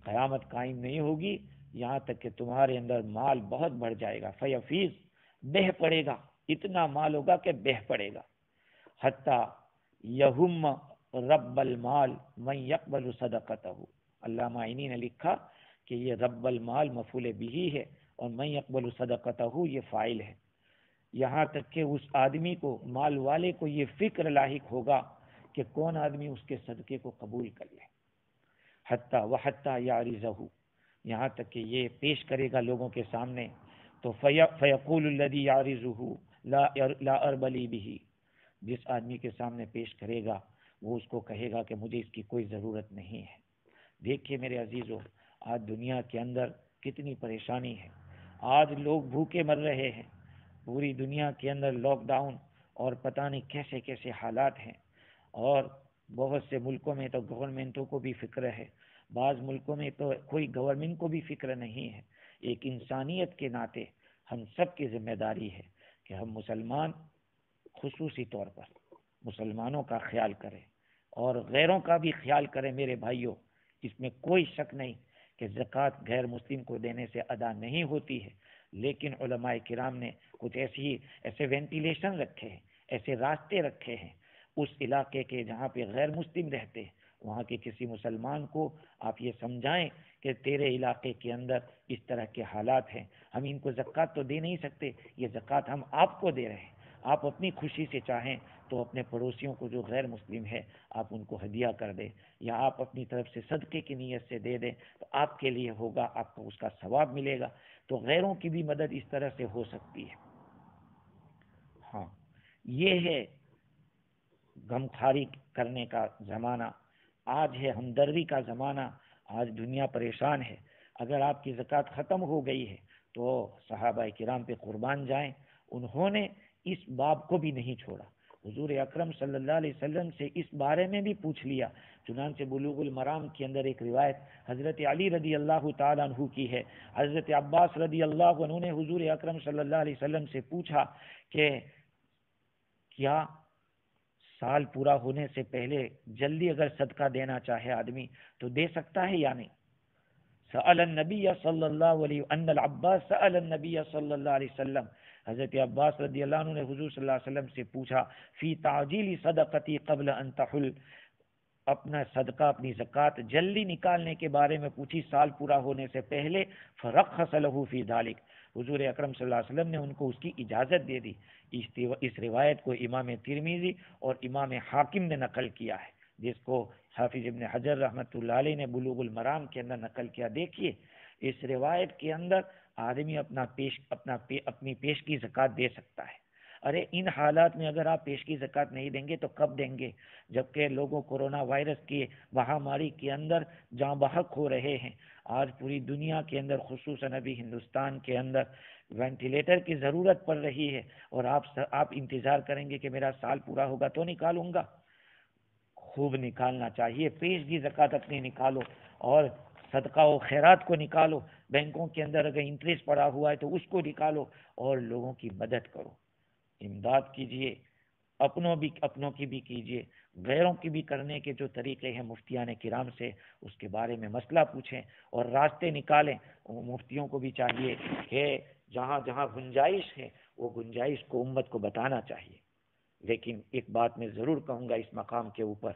قیامت قائم نہیں ہوگی یہاں تک کہ تمہارے اندر مال بہت بڑھ جائے گا. فیفیض, بہہ پڑے گا, اتنا مال ہوگا کہ بہہ پڑے گا. حتی یہم رب المال من یقبل صدقتہ, علامہ عینی نے لکھا کہ یہ رب المال مفعول بہ ہے اور من یقبل صدقتہ یہ فاعل ہے. یہاں تک کہ اس آدمی کو, مال والے کو یہ فکر لاحق ہوگا کہ کون آدمی اس کے صدقے کو قبول کر لے. حتی وحتی یعرضہ, یہاں تک کہ یہ پیش کرے گا لوگوں کے سامنے, تو فیقول الذی یعرضہ لا اربلی بہ, جس آدمی کے سامنے پیش کرے گا وہ اس کو کہے گا کہ مجھے اس کی کوئی ضرورت نہیں ہے. دیکھیے میرے عزیزو, آج دنیا کے اندر کتنی پریشانی ہے. آج لوگ بھوکے مر رہے ہیں, پوری دنیا کے اندر لاک ڈاؤن اور پتہ نہیں کیسے کیسے حالات ہیں. اور بہت سے ملکوں میں تو گورنمنٹوں کو بھی فکر ہے, بعض ملکوں میں تو کوئی گورنمنٹ کو بھی فکر نہیں ہے. ایک انسانیت کے ناطے ہم سب کی ذمہ داری ہے کہ ہم مسلمان خصوصی طور پر مسلمانوں کا خیال کرے اور غیروں کا بھی خیال کرے میرے بھائیوں. اس میں کوئی شک نہیں کہ زکوٰۃ غیر مسلم کو دینے سے ادا نہیں ہوتی ہے، لیکن علماء کرام نے کچھ ایسے وینٹیلیشن رکھے ہیں، ایسے راستے رکھے ہیں اس علاقے کے جہاں پہ غیر مسلم رہتے ہیں، وہاں کے کسی مسلمان کو آپ یہ سمجھائیں کہ تیرے علاقے کے اندر اس طرح کے حالات ہیں، ہم ان کو زکوٰۃ تو دے نہیں سکتے، یہ زکوٰۃ ہم آپ کو دے رہے ہیں، آپ اپنی خوشی سے چاہیں تو اپنے پڑوسیوں کو جو غیر مسلم ہے آپ ان کو ہدیہ کر دیں، یا آپ اپنی طرف سے صدقے کی نیت سے دے دیں تو آپ کے لیے ہوگا، آپ کو اس کا ثواب ملے گا. تو غیروں کی بھی مدد اس طرح سے ہو سکتی ہے. ہاں، یہ ہے غمخواری کرنے کا زمانہ، آج ہے ہمدردی کا زمانہ. آج دنیا پریشان ہے. اگر آپ کی زکوٰۃ ختم ہو گئی ہے تو صحابہ کرام پہ قربان جائیں، انہوں نے اس باب کو بھی نہیں چھوڑا. حضور اکرم صلی اللہ علیہ وسلم سے اس بارے میں بھی پوچھ لیا. چنانچہ بلوغ المرام کے اندر ایک روایت حضرت علی رضی اللہ تعالیٰ عنہ کی ہے. حضرت عباس رضی اللہ عنہ نے حضور اکرم صلی اللہ علیہ وسلم سے پوچھا کہ کیا سال پورا ہونے سے پہلے جلدی اگر صدقہ دینا چاہے آدمی تو دے سکتا ہے یا نہیں؟ سأل النبی صلی اللہ علیہ ان العباس سأل النبی صلی اللہ علیہ وسلم، حضرت عباس رضی اللہ عنہ نے حضور صلی اللہ علیہ وسلم سے پوچھا فی تعجیل صدقتی قبل ان تحل، اپنا صدقہ اپنی زکوٰۃ جلدی نکالنے کے بارے میں پوچھی سال پورا ہونے سے پہلے. فرخص له فی ذلک، حضور اکرم صلی اللہ علیہ وسلم نے ان کو اس کی اجازت دے دی. اس روایت کو امام ترمذی اور امام حاکم نے نقل کیا ہے، جس کو حافظ ابن حجر رحمۃ اللہ علیہ نے بلوغ المرام کے اندر نقل کیا. دیکھیے اس روایت کے اندر آدمی اپنی پیش کی زکوٰۃ دے سکتا ہے. ارے ان حالات میں اگر آپ پیش کی زکوٰۃ نہیں دیں گے تو کب دیں گے؟ جبکہ لوگوں کورونا وائرس کی مہاماری کے اندر جاں بحق ہو رہے ہیں. آج پوری دنیا کے اندر خصوصاً ابھی ہندوستان کے اندر وینٹیلیٹر کی ضرورت پڑ رہی ہے، اور آپ انتظار کریں گے کہ میرا سال پورا ہوگا تو نکالوں گا. خوب نکالنا چاہیے، پیش کی زکوٰۃ اپنی نکالو اور صدقہ و خیرات کو نکالو. بینکوں کے اندر اگر انٹرسٹ پڑا ہوا ہے تو اس کو نکالو اور لوگوں کی مدد کرو، امداد کیجیے. اپنوں کی بھی کیجیے، غیروں کی بھی کرنے کے جو طریقے ہیں مفتیان کرام سے اس کے بارے میں مسئلہ پوچھیں اور راستے نکالیں. مفتیوں کو بھی چاہیے کہ جہاں جہاں گنجائش ہے وہ گنجائش کو امت کو بتانا چاہیے. لیکن ایک بات میں ضرور کہوں گا اس مقام کے اوپر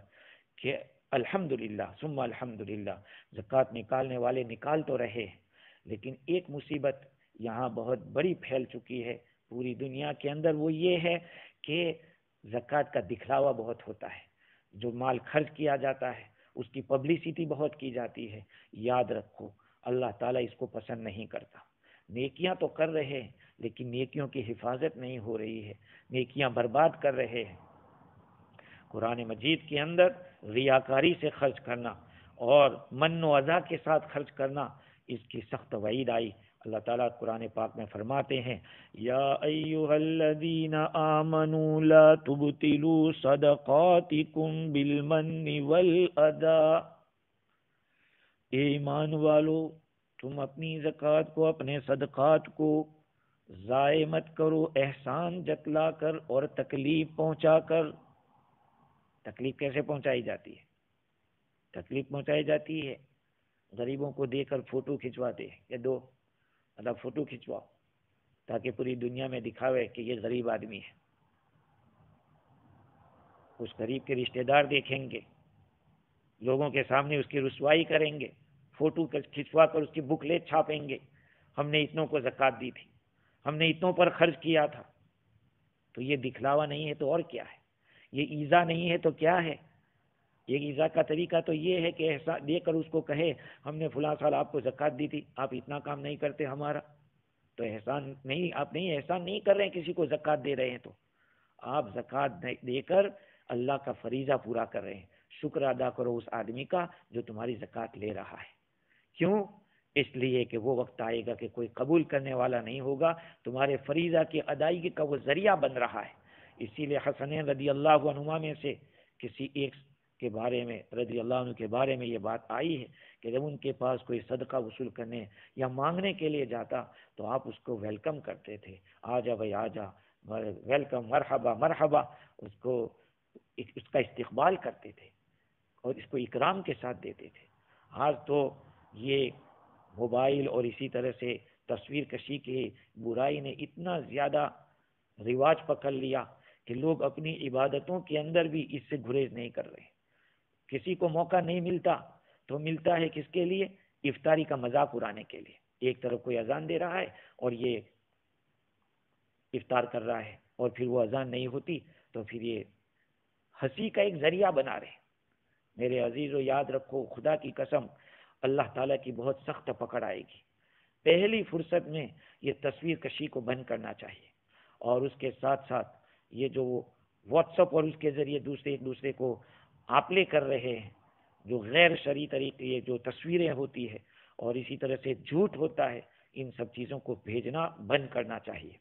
کہ الحمدللہ ثم الحمدللہ زکوٰۃ نکالنے والے نکال تو رہے ہیں، لیکن ایک مصیبت یہاں بہت بڑی پھیل چکی ہے پوری دنیا کے اندر. وہ یہ ہے کہ زکوٰۃ کا دکھلاوا بہت ہوتا ہے. جو مال خرچ کیا جاتا ہے اس کی پبلسٹی بہت کی جاتی ہے. یاد رکھو اللہ تعالیٰ اس کو پسند نہیں کرتا. نیکیاں تو کر رہے ہیں لیکن نیکیوں کی حفاظت نہیں ہو رہی ہے، نیکیاں برباد کر رہے ہیں. قرآن مجید کے اندر ریاکاری سے خرچ کرنا اور من و اذا کے ساتھ خرچ کرنا، اس کی سخت وعید آئی. اللہ تعالیٰ قرآن پاک میں فرماتے ہیں یا ایھا الذین آمنوا لا تبطلوا صدقاتکم بالمن والاذی، اے ایمان والو تم اپنی زکوٰۃ کو اپنے صدقات کو ضائع مت کرو احسان جتلا کر اور تکلیف پہنچا کر. تکلیف کیسے پہنچائی جاتی ہے؟ تکلیف پہنچائی جاتی ہے غریبوں کو دے کر فوٹو کھنچواتے یا دو مطلب فوٹو کھنچواؤ تاکہ پوری دنیا میں دکھاوے کہ یہ غریب آدمی ہے. اس غریب کے رشتہ دار دیکھیں گے، لوگوں کے سامنے اس کی رسوائی کریں گے، فوٹو کھنچوا کر اس کی بکلیٹ چھاپیں گے، ہم نے اتنوں کو زکوٰۃ دی تھی، ہم نے اتنوں پر خرچ کیا تھا. تو یہ دکھلاوا نہیں ہے تو اور کیا ہے؟ یہ ایذا نہیں ہے تو کیا ہے؟ یہ ایذا کا طریقہ تو یہ ہے کہ احسان دے کر اس کو کہے ہم نے فلاں سال آپ کو زکوٰۃ دی تھی، آپ اتنا کام نہیں کرتے ہمارا. تو احسان نہیں، آپ نہیں احسان نہیں کر رہے ہیں، کسی کو زکوٰۃ دے رہے ہیں تو آپ زکوٰۃ دے کر اللہ کا فریضہ پورا کر رہے ہیں. شکر ادا کرو اس آدمی کا جو تمہاری زکوٰۃ لے رہا ہے. کیوں؟ اس لیے کہ وہ وقت آئے گا کہ کوئی قبول کرنے والا نہیں ہوگا، تمہارے فریضہ کی ادائیگی کا وہ ذریعہ بن رہا ہے. اسی لیے حسنین رضی اللہ عنہما میں سے کسی ایک کے بارے میں رضی اللہ عنہ کے بارے میں یہ بات آئی ہے کہ جب ان کے پاس کوئی صدقہ وصول کرنے یا مانگنے کے لیے جاتا تو آپ اس کو ویلکم کرتے تھے، آ جا بھائی آ جا، ویلکم، مرحبا مرحبا، اس کا استقبال کرتے تھے اور اس کو اکرام کے ساتھ دیتے تھے۔ آج تو یہ موبائل اور اسی طرح سے تصویر کشی کی برائی نے اتنا زیادہ رواج پکڑ لیا کہ لوگ اپنی عبادتوں کے اندر بھی اس سے گریز نہیں کر رہے۔ کسی کو موقع نہیں ملتا تو ملتا ہے کس کے لیے؟ افطاری کا مذاق اڑانے کے لیے۔ ایک طرف کوئی اذان دے رہا ہے اور یہ افطار کر رہا ہے، اور پھر وہ اذان نہیں ہوتی تو پھر یہ ہنسی کا ایک ذریعہ بنا رہے۔ میرے عزیزو یاد رکھو، خدا کی قسم اللہ تعالیٰ کی بہت سخت پکڑ آئے گی۔ پہلی فرصت میں یہ تصویر کشی کو بند کرنا چاہیے، اور اس کے ساتھ ساتھ یہ جو واٹس ایپ اور اس کے ذریعے ایک دوسرے کو آپلے کر رہے ہیں، جو غیر شرعی طریقے جو تصویریں ہوتی ہے اور اسی طرح سے جھوٹ ہوتا ہے، ان سب چیزوں کو بھیجنا بند کرنا چاہیے۔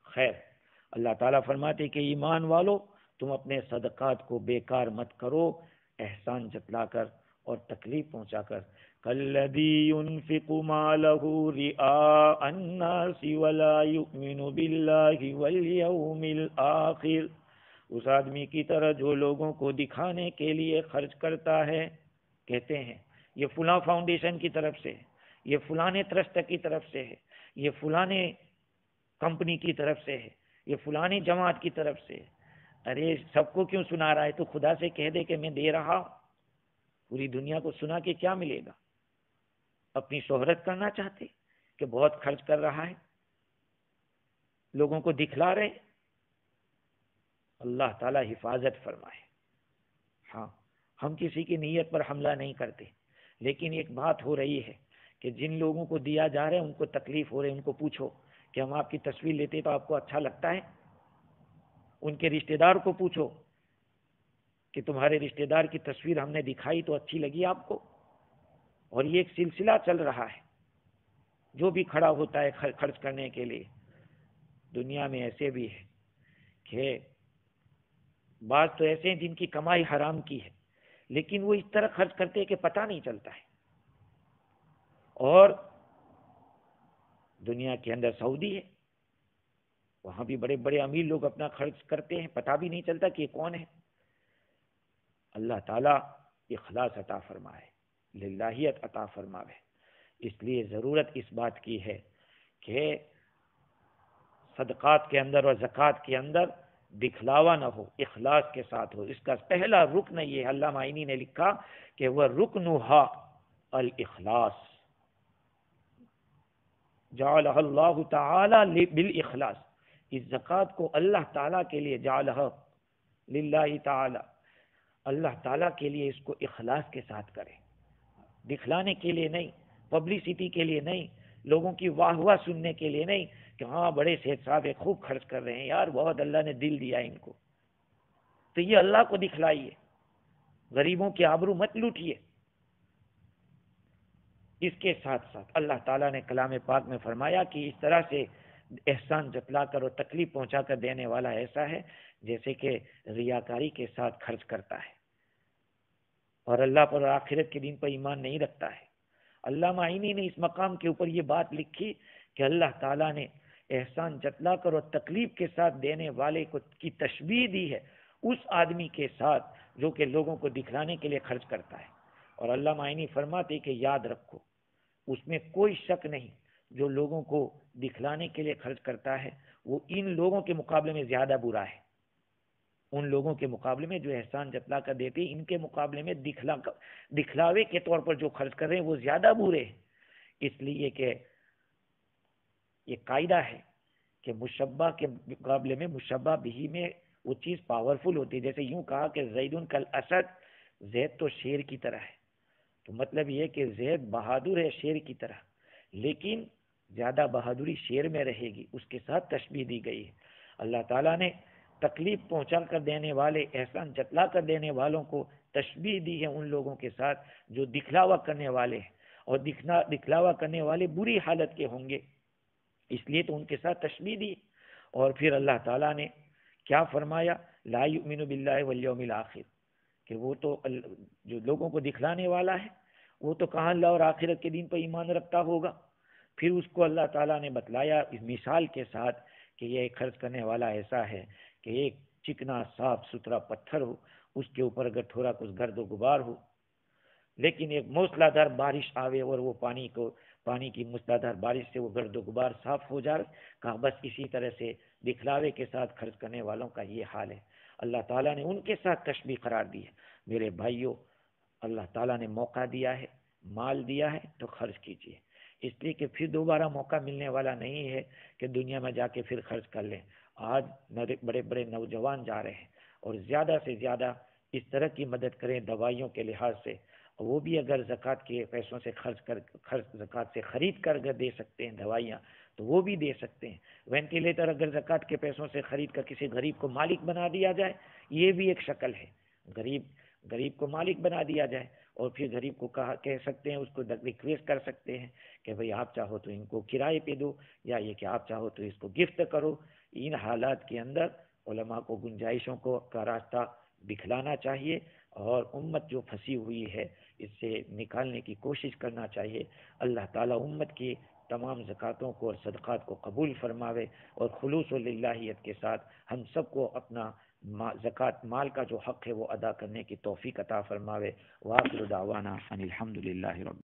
خیر، اللہ تعالیٰ فرماتے کہ ایمان والو، تم اپنے صدقات کو بیکار مت کرو، احسان جتلا کر اور تکلیف پہنچا کر۔ کالذی ينفق مالہ رئاء الناس ولا یؤمن باللہ والیوم الآخر، اس آدمی کی طرح جو لوگوں کو دکھانے کے لیے خرچ کرتا ہے، کہتے ہیں یہ فلاں فاؤنڈیشن کی طرف سے، یہ فلانے ٹرسٹ کی طرف سے ہے، یہ فلانے کمپنی کی طرف سے ہے، یہ فلانی جماعت کی طرف سے۔ ارے سب کو کیوں سنا رہا ہے؟ تو خدا سے کہہ دے کہ میں دے رہا ہوں۔ پوری دنیا کو سنا کے کیا ملے گا؟ اپنی شہرت کرنا چاہتے کہ بہت خرچ کر رہا ہے، لوگوں کو دکھلا رہے۔ اللہ تعالی حفاظت فرمائے۔ ہاں، ہم کسی کی نیت پر حملہ نہیں کرتے، لیکن ایک بات ہو رہی ہے کہ جن لوگوں کو دیا جا رہا ہے ان کو تکلیف ہو رہی ہے۔ ان کو پوچھو کہ ہم آپ کی تصویر لیتے تو آپ کو اچھا لگتا ہے؟ ان کے رشتہ دار کو پوچھو کہ تمہارے رشتہ دار کی تصویر ہم نے دکھائی تو اچھی لگی آپ کو؟ اور یہ ایک سلسلہ چل رہا ہے، جو بھی کھڑا ہوتا ہے خرچ کرنے کے لیے۔ دنیا میں ایسے بھی ہے کہ بعض تو ایسے ہیں جن کی کمائی حرام کی ہے، لیکن وہ اس طرح خرچ کرتے ہیں کہ پتہ نہیں چلتا ہے۔ اور دنیا کے اندر سعودی ہے، وہاں بھی بڑے بڑے امیر لوگ اپنا خرچ کرتے ہیں، پتہ بھی نہیں چلتا کہ یہ کون ہے۔ اللہ تعالیٰ اخلاص عطا فرمائے، للہیت عطا فرمائے۔ اس لیے ضرورت اس بات کی ہے کہ صدقات کے اندر اور زکوٰۃ کے اندر دکھلاوا نہ ہو، اخلاص کے ساتھ ہو۔ اس کا پہلا رکن یہ ہے، علامہ عینی نے لکھا کہ وہ رکنھا الاخلاص، جعلہ اللہ تعالی بالاخلاص، اس زکوٰۃ کو اللہ تعالیٰ کے لیے، جعلہ للہ تعالی، اللہ تعالیٰ کے لیے اس کو اخلاص کے ساتھ کرے، دکھلانے کے لیے نہیں، پبلسٹی کے لیے نہیں، لوگوں کی واہ واہ سننے کے لیے نہیں کہ ہاں بڑے سید صاحب خوب خرچ کر رہے ہیں، یار بہت اللہ نے دل دیا ان کو، تو یہ اللہ کو دکھلائیے، غریبوں کی آبرو مت لوٹیے۔ اس کے ساتھ ساتھ اللہ تعالیٰ نے کلام پاک میں فرمایا کہ اس طرح سے احسان جتلا کر اور تکلیف پہنچا کر دینے والا ایسا ہے جیسے کہ ریاکاری کے ساتھ خرچ کرتا ہے اور اللہ پر آخرت کے دن پر ایمان نہیں رکھتا ہے۔ علامہ عینی نے اس مقام کے اوپر یہ بات لکھی کہ اللہ تعالیٰ نے احسان جتلا کر اور تکلیف کے ساتھ دینے والے کو کی تشبیہ دی ہے اس آدمی کے ساتھ جو کہ لوگوں کو دکھلانے کے لیے خرچ کرتا ہے۔ اور علامہ عینی فرماتے کہ یاد رکھو، اس میں کوئی شک نہیں، جو لوگوں کو دکھلانے کے لیے خرچ کرتا ہے وہ ان لوگوں کے مقابلے میں زیادہ برا ہے۔ ان لوگوں کے مقابلے میں جو احسان جتلا کر دیتے ہیں، ان کے مقابلے میں دکھلاوے کے طور پر جو خرچ کر رہے ہیں وہ زیادہ برے ہیں۔ اس لیے کہ یہ قاعدہ ہے کہ مشبہ کے مقابلے میں مشبہ بہی میں وہ چیز پاورفل ہوتی ہے۔ جیسے یوں کہا کہ زیدن کالاسد، زید تو شیر کی طرح ہے، تو مطلب یہ کہ زید بہادر ہے شیر کی طرح، لیکن زیادہ بہادری شیر میں رہے گی، اس کے ساتھ تشبیہ دی گئی ہے۔ اللہ تعالیٰ نے تکلیف پہنچا کر دینے والے، احسان جتلا کر دینے والوں کو تشبیہ دی ہے ان لوگوں کے ساتھ جو دکھلاوا کرنے والے ہیں، اور دکھلاوا کرنے والے بری حالت کے ہوں گے، اس لیے تو ان کے ساتھ تشبیہ دی۔ اور پھر اللہ تعالیٰ نے کیا فرمایا؟ لا یؤمن باللہ والیوم الآخر، کہ وہ تو جو لوگوں کو دکھلانے والا ہے وہ تو کہاں اللہ اور آخرت کے دن پر ایمان رکھتا ہوگا۔ پھر اس کو اللہ تعالیٰ نے بتلایا اس مثال کے ساتھ کہ یہ خرچ کرنے والا ایسا ہے کہ ایک چکنا صاف ستھرا پتھر ہو، اس کے اوپر اگر تھوڑا کچھ گرد و غبار ہو، لیکن ایک موسلا دھار بارش آوے اور وہ پانی کی موسلا دھار بارش سے وہ گرد و غبار صاف ہو جائے، کہا بس اسی طرح سے دکھلاوے کے ساتھ خرچ کرنے والوں کا یہ حال ہے۔ اللہ تعالیٰ نے ان کے ساتھ تشبیہ قرار دی ہے۔ میرے بھائیوں، اللہ تعالیٰ نے موقع دیا ہے، مال دیا ہے تو خرچ کیجیے، اس لیے کہ پھر دوبارہ موقع ملنے والا نہیں ہے کہ دنیا میں جا کے پھر خرچ کر لیں۔ آج بڑے بڑے نوجوان جا رہے ہیں اور زیادہ سے زیادہ اس طرح کی مدد کریں دوائیوں کے لحاظ سے، وہ بھی اگر زکوٰۃ کے پیسوں سے زکوٰۃ سے خرید کر اگر دے سکتے ہیں دوائیاں تو وہ بھی دے سکتے ہیں۔ وینٹیلیٹر اگر زکوٰۃ کے پیسوں سے خرید کر کسی غریب کو مالک بنا دیا جائے، یہ بھی ایک شکل ہے، غریب کو مالک بنا دیا جائے، اور پھر غریب کو کہہ سکتے ہیں، اس کو ریکویسٹ کر سکتے ہیں کہ بھئی آپ چاہو تو ان کو کرائے پہ دو، یا یہ کہ آپ چاہو تو اس کو گفٹ کرو۔ ان حالات کے اندر علماء کو گنجائشوں کا راستہ دکھلانا چاہیے، اور امت جو پھنسی ہوئی ہے اس سے نکالنے کی کوشش کرنا چاہیے۔ اللہ تعالیٰ امت کی تمام زکوٰۃوں کو اور صدقات کو قبول فرماوے، اور خلوص و للہیت کے ساتھ ہم سب کو اپنا زکوٰۃ مال کا جو حق ہے وہ ادا کرنے کی توفیق عطا فرماوے۔ وآخر دعوانا ان الحمد للہ رب